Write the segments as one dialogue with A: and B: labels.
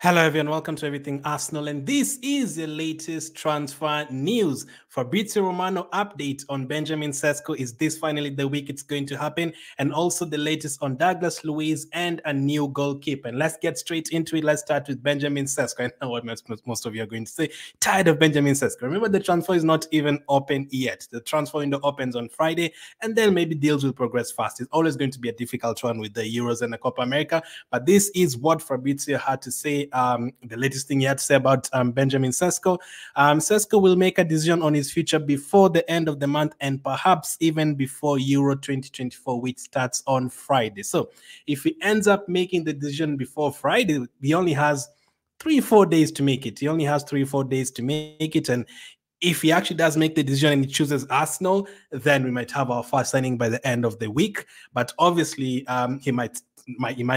A: Hello everyone, welcome to Everything Arsenal, and this is the latest transfer news. Fabrizio Romano update on Benjamin Sesko. Is this finally the week it's going to happen? And also the latest on Douglas Luiz and a new goalkeeper. And let's get straight into it. Let's start with Benjamin Sesko. I know what most of you are going to say. Tired of Benjamin Sesko. Remember, the transfer is not even open yet. The transfer window opens on Friday, and then maybe deals will progress fast. It's always going to be a difficult one with the Euros and the Copa America, but this is what Fabrizio had to say. The latest thing he had to say about Benjamin Sesko. Sesko will make a decision on his future before the end of the month, and perhaps even before Euro 2024, which starts on Friday. So if he ends up making the decision before Friday, he only has 3-4 days to make it. He only has 3-4 days to make it. And if he actually does make the decision and he chooses Arsenal, then we might have our first signing by the end of the week. But obviously, he might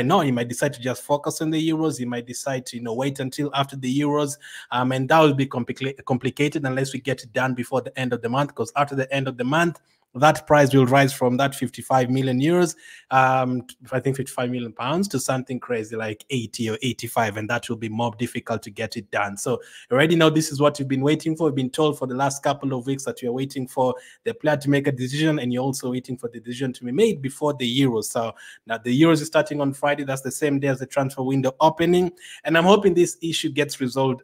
A: not. He might decide to just focus on the Euros. He might decide to wait until after the Euros, and that will be complicated unless we get it done before the end of the month. Because after the end of the month, that price will rise from that 55 million euros, I think 55 million pounds, to something crazy like 80 or 85, and that will be more difficult to get it done. So already now this is what we've been waiting for. We've been told for the last couple of weeks that you're waiting for the player to make a decision, and you're also waiting for the decision to be made before the Euros. So now the Euros is starting on Friday. That's the same day as the transfer window opening, and I'm hoping this issue gets resolved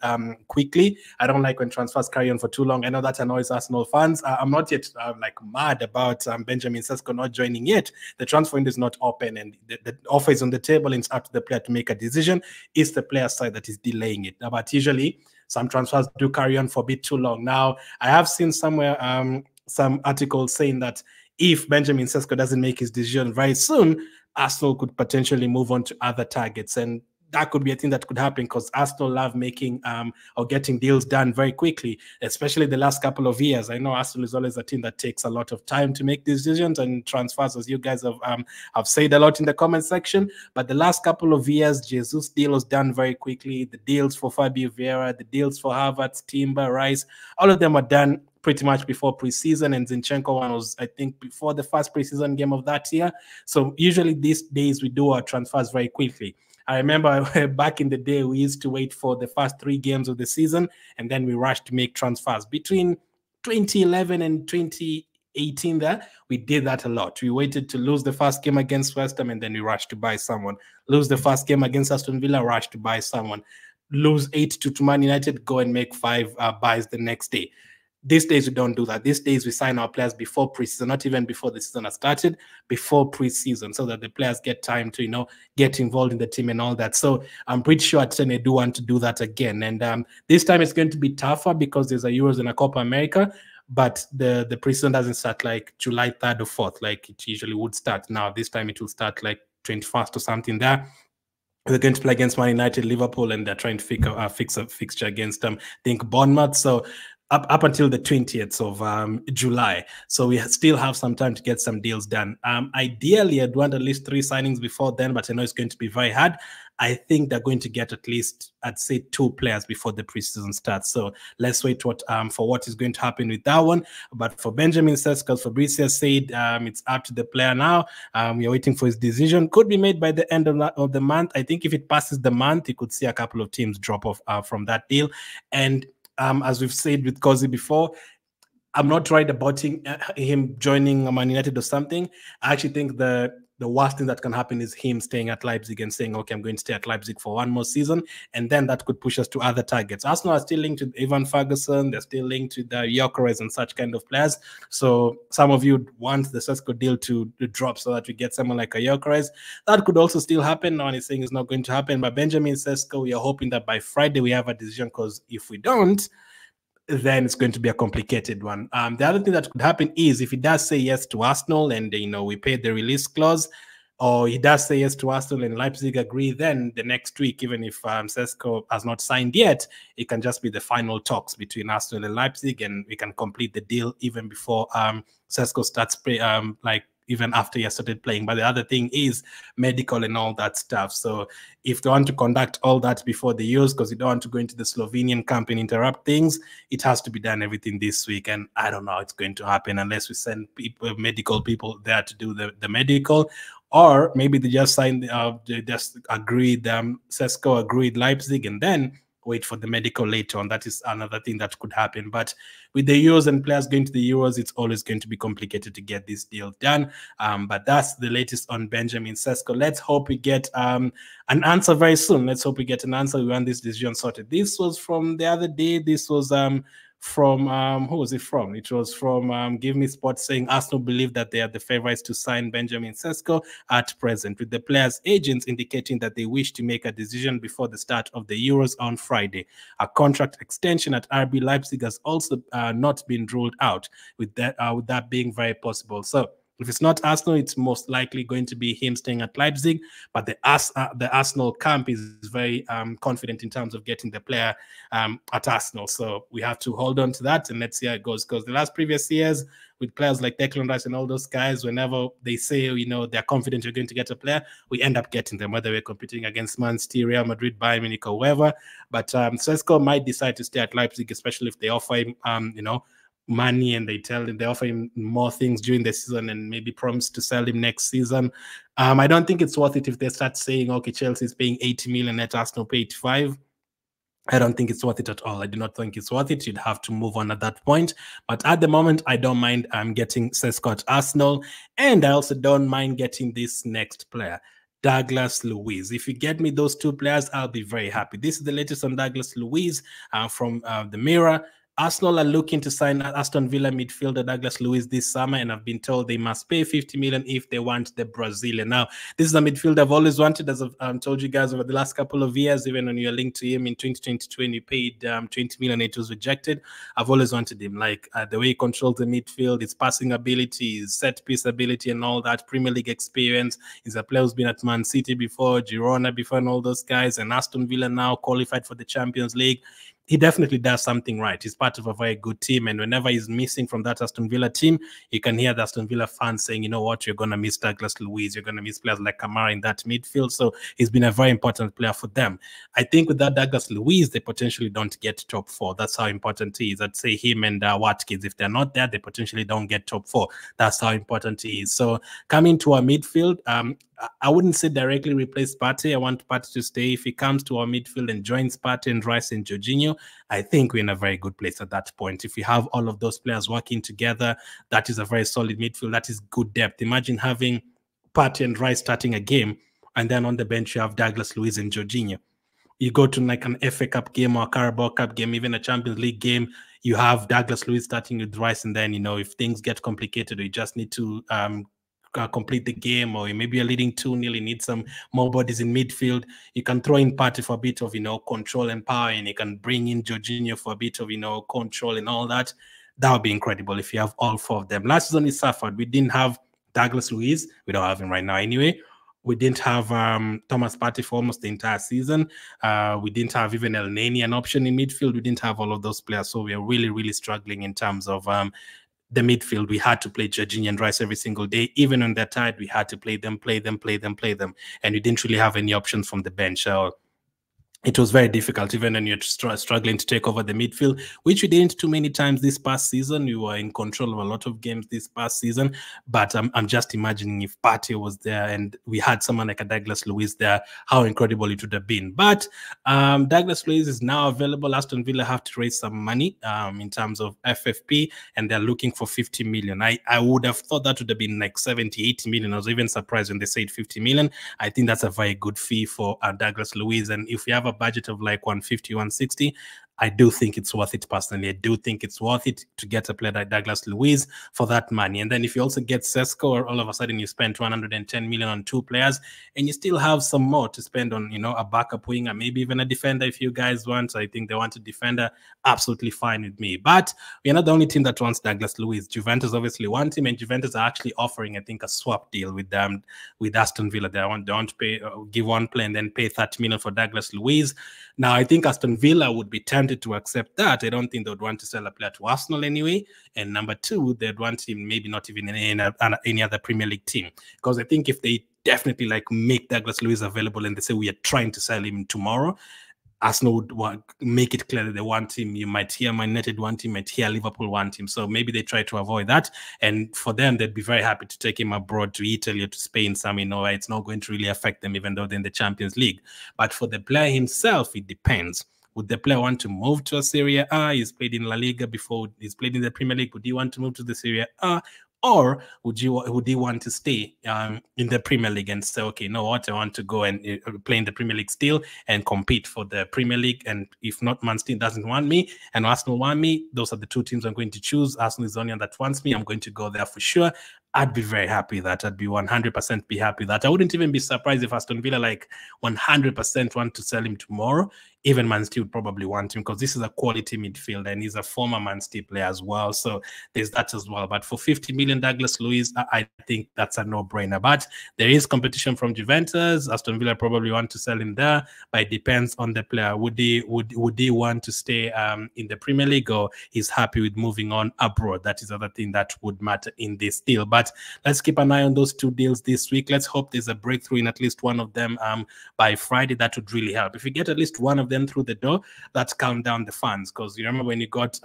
A: quickly. I don't like when transfers carry on for too long. I know that annoys Arsenal fans. I'm not yet like mad about Benjamin Sesko not joining yet. The transfer window is not open, and the offer is on the table, and it's up to the player to make a decision. It's the player side that is delaying it. But usually some transfers do carry on for a bit too long. Now, I have seen somewhere some articles saying that if Benjamin Sesko doesn't make his decision very soon, Arsenal could potentially move on to other targets. And that could be a thing that could happen because Arsenal love making or getting deals done very quickly, especially the last couple of years. I know Arsenal is always a team that takes a lot of time to make decisions and transfers, as you guys have said a lot in the comment section. But the last couple of years, Jesus deal was done very quickly. The deals for Fabio Vieira, the deals for Havertz, Timber, Rice, all of them are done pretty much before preseason, and Zinchenko one was, I think, before the first preseason game of that year. So usually these days we do our transfers very quickly. I remember back in the day, we used to wait for the first 3 games of the season, and then we rushed to make transfers. Between 2011 and 2018 there, we did that a lot. We waited to lose the first game against West Ham, and then we rushed to buy someone. Lose the first game against Aston Villa, rush to buy someone. Lose 8-2 to Man United, go and make 5 buys the next day. These days, we don't do that. These days, we sign our players before preseason, not even before the season has started, before preseason, so that the players get time to, get involved in the team and all that. So I'm pretty sure they do want to do that again. And this time it's going to be tougher because there's a Euros and a Copa America, but the preseason doesn't start like July 3rd or 4th, like it usually would start. Now, this time it will start like 21st or something there. They're going to play against Man United, Liverpool, and they're trying to fix a fixture against I think Bournemouth. So up until the 20th of July. So we still have some time to get some deals done. Ideally, I'd want at least 3 signings before then, but I know it's going to be very hard. I think they're going to get at least, I'd say, 2 players before the preseason starts. So let's wait for what is going to happen with that one. But for Benjamin Sesko, Fabrizio said it's up to the player now. We are waiting for his decision. Could be made by the end of the month. I think if it passes the month, you could see a couple of teams drop off from that deal. And as we've said with Kozi before, I'm not worried about him joining Man United or something. I actually think the worst thing that can happen is him staying at Leipzig and saying, okay, I'm going to stay at Leipzig for 1 more season, and then that could push us to other targets. Arsenal are still linked to Ivan Ferguson. They're still linked to the Gyökeres and such kind of players. So some of you want the Sesko deal to drop so that we get someone like a Gyökeres. That could also still happen. No one is saying it's not going to happen. But Benjamin Sesko, we are hoping that by Friday we have a decision, because if we don't, then it's going to be a complicated one. The other thing that could happen is if he does say yes to Arsenal and we pay the release clause, or he does say yes to Arsenal and Leipzig agree, then the next week, even if Sesko has not signed yet, it can just be the final talks between Arsenal and Leipzig, and we can complete the deal even before Sesko starts even after he started playing. But the other thing is medical and all that stuff. So if they want to conduct all that before the Euros, because you don't want to go into the Slovenian camp and interrupt things, it has to be done everything this week. And I don't know how it's going to happen unless we send medical people there to do the medical, or maybe they just signed, they just agreed, Sesko agreed Leipzig, and then wait for the medical later on. That is another thing that could happen. But with the Euros and players going to the Euros, it's always going to be complicated to get this deal done. But that's the latest on Benjamin Sesko. Let's hope we get an answer very soon. Let's hope we get an answer. We want this decision sorted. This was from the other day. This was from who was it from? It was from Give Me Sports, saying Arsenal believe that they are the favorites to sign Benjamin Sesko at present, with the players' agents indicating that they wish to make a decision before the start of the Euros on Friday. A contract extension at RB Leipzig has also not been ruled out, with that being very possible. So if it's not Arsenal, it's most likely going to be him staying at Leipzig. But the Arsenal camp is very confident in terms of getting the player at Arsenal. So we have to hold on to that and let's see how it goes. Because the last previous years with players like Declan Rice and all those guys, whenever they say, they're confident you're going to get a player, we end up getting them, whether we're competing against Man City, Real Madrid, Bayern Munich, or whoever. But Sesko might decide to stay at Leipzig, especially if they offer him, money and they offer him more things during the season and maybe promise to sell him next season. I don't think it's worth it if they start saying, okay, Chelsea is paying 80 million, let Arsenal pay 85. I don't think it's worth it at all. I do not think it's worth it. You'd have to move on at that point. But at the moment, I don't mind getting Sesko at Arsenal. And I also don't mind getting this next player, Douglas Luiz. If you get me those two players, I'll be very happy. This is the latest on Douglas Luiz from the Mirror. Arsenal are looking to sign Aston Villa midfielder Douglas Luiz this summer, and I've been told they must pay 50 million if they want the Brazilian. Now, this is a midfielder I've always wanted, as I've told you guys over the last couple of years, even when you're linked to him in 2022 and you paid 20 million, it was rejected. I've always wanted him, like the way he controls the midfield, his passing ability, his set-piece ability and all that, Premier League experience. He's a player who's been at Man City before, Girona before, and all those guys, and Aston Villa now qualified for the Champions League. He definitely does something right. He's part of a very good team. And whenever he's missing from that Aston Villa team, you can hear the Aston Villa fans saying, you know what, you're going to miss Douglas Luiz. You're going to miss players like Kamara in that midfield. So he's been a very important player for them. I think with that Douglas Luiz, they potentially don't get top four. That's how important he is. I'd say him and Watkins, if they're not there, they potentially don't get top four. That's how important he is. So coming to our midfield, I wouldn't say directly replace Partey. I want Partey to stay. If he comes to our midfield and joins Partey and Rice and Jorginho, I think we're in a very good place at that point. If we have all of those players working together, that is a very solid midfield. That is good depth. Imagine having Partey and Rice starting a game, and then on the bench you have Douglas Luiz and Jorginho. You go to like an FA Cup game or a Carabao Cup game, even a Champions League game, you have Douglas Luiz starting with Rice, and then, if things get complicated, you just need to complete the game, or maybe you're leading 2-0, you need some more bodies in midfield, you can throw in Partey for a bit of, control and power, and you can bring in Jorginho for a bit of, control and all that. That would be incredible if you have all four of them. Last season we suffered. We didn't have Douglas Luiz. We don't have him right now anyway. We didn't have Thomas Partey for almost the entire season. We didn't have even El Neni, an option in midfield. We didn't have all of those players. So we are really, really struggling in terms of the midfield. We had to play Jorginho and Rice every single day. Even on that tide, we had to play them. And we didn't really have any options from the bench. It was very difficult, even when you're struggling to take over the midfield, which we didn't too many times this past season. We were in control of a lot of games this past season, but I'm just imagining if Partey was there and we had someone like a Douglas Luiz there, how incredible it would have been. But Douglas Luiz is now available. Aston Villa have to raise some money in terms of FFP, and they're looking for 50 million. I would have thought that would have been like 70, 80 million. I was even surprised when they said 50 million. I think that's a very good fee for Douglas Luiz, and if we have a budget of like 150, 160, I do think it's worth it personally. I do think it's worth it to get a player like Douglas Luiz for that money. And then if you also get Sesko, or all of a sudden you spend 110 million on two players, and you still have some more to spend on, a backup winger, maybe even a defender if you guys want. I think they want a defender, absolutely fine with me. But we're not the only team that wants Douglas Luiz. Juventus obviously want him, and Juventus are actually offering, I think, a swap deal with them, with Aston Villa. They want to pay, give one player and then pay 30 million for Douglas Luiz. Now, I think Aston Villa would be tempted to accept that. I don't think they would want to sell a player to Arsenal anyway. And number two, they'd want him maybe not even in any other Premier League team. Because I think if they definitely like make Douglas Luiz available and they say we are trying to sell him tomorrow, Arsenal would make it clear that they want him. You might hear Man United want him, might hear Liverpool want him. So maybe they try to avoid that. And for them, they'd be very happy to take him abroad to Italy or to Spain. Some, it's not going to really affect them, even though they're in the Champions League. But for the player himself, it depends. Would the player want to move to a Serie A? He's played in La Liga before. He's played in the Premier League. Would he want to move to the Serie A? Or would he want to stay in the Premier League and say, okay, no, what, I want to go and play in the Premier League still and compete for the Premier League. And if not, Man City doesn't want me and Arsenal want me, those are the two teams I'm going to choose. Arsenal is the only one that wants me. I'm going to go there for sure. I'd be very happy that. I'd be 100% be happy that. I wouldn't even be surprised if Aston Villa 100% want to sell him tomorrow. Even Man City would probably want him because this is a quality midfielder and he's a former Man City player as well. So there's that as well. But for 50 million, Douglas Luiz, I think that's a no-brainer. But there is competition from Juventus. Aston Villa probably want to sell him there, but it depends on the player. Would he want to stay in the Premier League, or he's happy with moving on abroad? That is the other thing that would matter in this deal. But let's keep an eye on those two deals this week. Let's hope there's a breakthrough in at least one of them by Friday. That would really help. If you get at least one of them through the door, that's calm down the fans. Because you remember when you got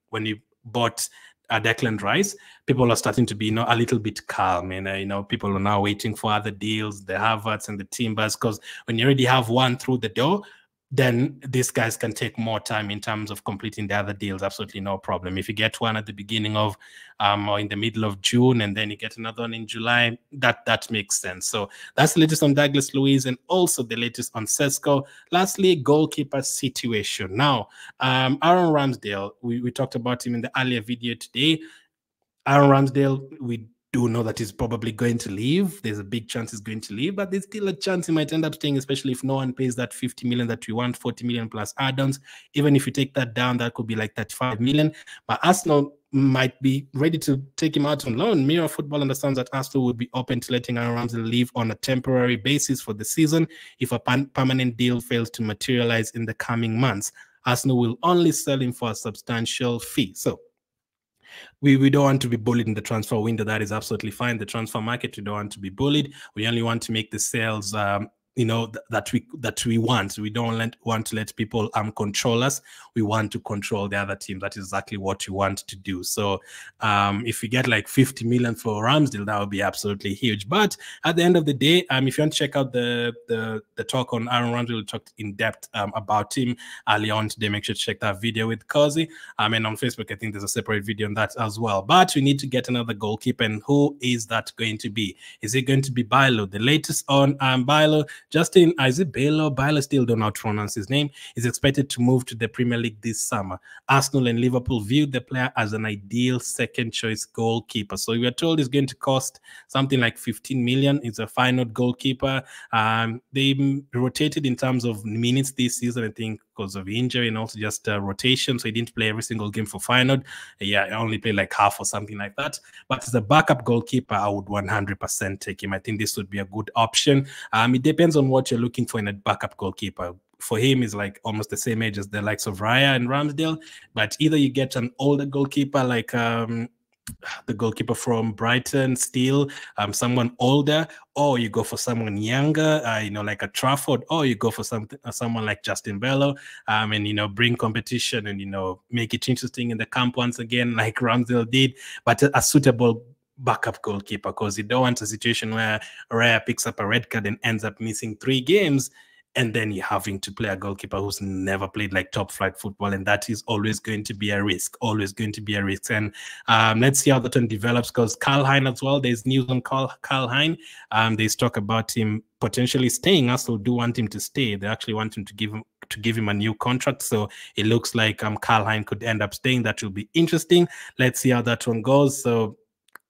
A: when you bought Declan Rice, people are starting to be a little bit calm, and people are now waiting for other deals, the Havertz and the Timbers, because when you already have one through the door, then these guys can take more time in terms of completing the other deals. Absolutely no problem. If you get one at the beginning of or in the middle of June, and then you get another one in July, that makes sense. So that's the latest on Douglas Luiz, and also the latest on Sesko. Lastly, goalkeeper situation. Now, Aaron Ramsdale, we talked about him in the earlier video today. Aaron Ramsdale, we do know that he's probably going to leave. There's a big chance he's going to leave, but there's still a chance he might end up staying, especially if no one pays that 50 million that we want, 40 million plus add-ons. Even if you take that down, that could be like 35 million. But Arsenal might be ready to take him out on loan. Mirror Football understands that Arsenal would be open to letting Aaron Ramsdale leave on a temporary basis for the season if a permanent deal fails to materialize in the coming months. Arsenal will only sell him for a substantial fee. So we don't want to be bullied in the transfer window. That is absolutely fine. The transfer market, we don't want to be bullied. We only want to make the sales that we want. We don't want to let people control us. We want to control the other team. That is exactly what we want to do. So if we get like 50 million for Ramsdale, that would be absolutely huge. But at the end of the day, if you want to check out the talk on Aaron Ramsdale, we talked in depth about him early on today. Make sure to check that video with Cozy. And on Facebook, I think there's a separate video on that as well. But we need to get another goalkeeper. And who is that going to be? Is it going to be Bailo? The latest on Bailo, Justin, is it Bailo? Bailo, still don't know how to pronounce his name, is expected to move to the Premier League this summer. Arsenal and Liverpool viewed the player as an ideal second choice goalkeeper. So we are told he's going to cost something like 15 million. He's a final goalkeeper. They rotated in terms of minutes this season, I think, because of injury and also just rotation. So he didn't play every single game for Feyenoord. Yeah, he only played like half or something like that. But as a backup goalkeeper, I would 100% take him. I think this would be a good option. It depends on what you're looking for in a backup goalkeeper. For him, is like almost the same age as the likes of Raya and Ramsdale. But either you get an older goalkeeper like the goalkeeper from Brighton, Steele, someone older, or you go for someone younger, like a Trafford, or you go for someone like Justin Bello, and bring competition and make it interesting in the camp once again, like Ramsdale did, but a suitable backup goalkeeper, because you don't want a situation where Raya picks up a red card and ends up missing 3 games. And then you're having to play a goalkeeper who's never played like top flight football. And that is always going to be a risk, always going to be a risk. And let's see how that one develops, because Karl Hein as well, there's news on Karl Hein. There's talk about him potentially staying. Arsenal do want him to stay. They actually want him to give him a new contract. So it looks like Karl Hein could end up staying. That will be interesting. Let's see how that one goes. So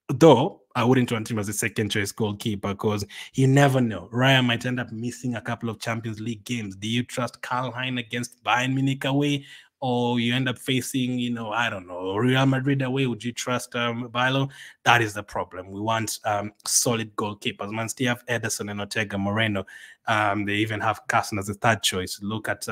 A: though I wouldn't want him as a second choice goalkeeper, because you never know. Raya might end up missing a couple of Champions League games. Do you trust Karl Hein against Bayern Munich away? Or you end up facing, I don't know, Real Madrid away? Would you trust Bailo? That is the problem. We want solid goalkeepers. Man City have Ederson and Ortega Moreno. They even have Carson as a third choice. Look at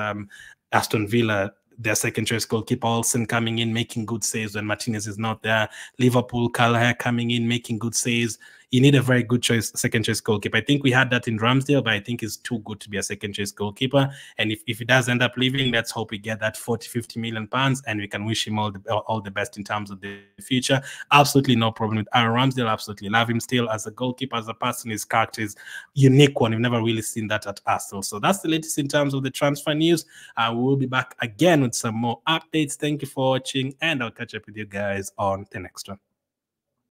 A: Aston Villa, their second choice goalkeeper Olsen coming in, making good saves when Martinez is not there. Liverpool, Callagher coming in, making good saves. you need a very good choice, second choice goalkeeper. I think we had that in Ramsdale, but I think he's too good to be a second choice goalkeeper. And if he does end up leaving, let's hope we get that 40-50 million pounds, and we can wish him all the best in terms of the future. Absolutely no problem with Aaron Ramsdale. Absolutely love him still as a goalkeeper, as a person. His character is unique one. We've never really seen that at Arsenal. So that's the latest in terms of the transfer news. We will be back again with some more updates. Thank you for watching, and I'll catch up with you guys on the next one.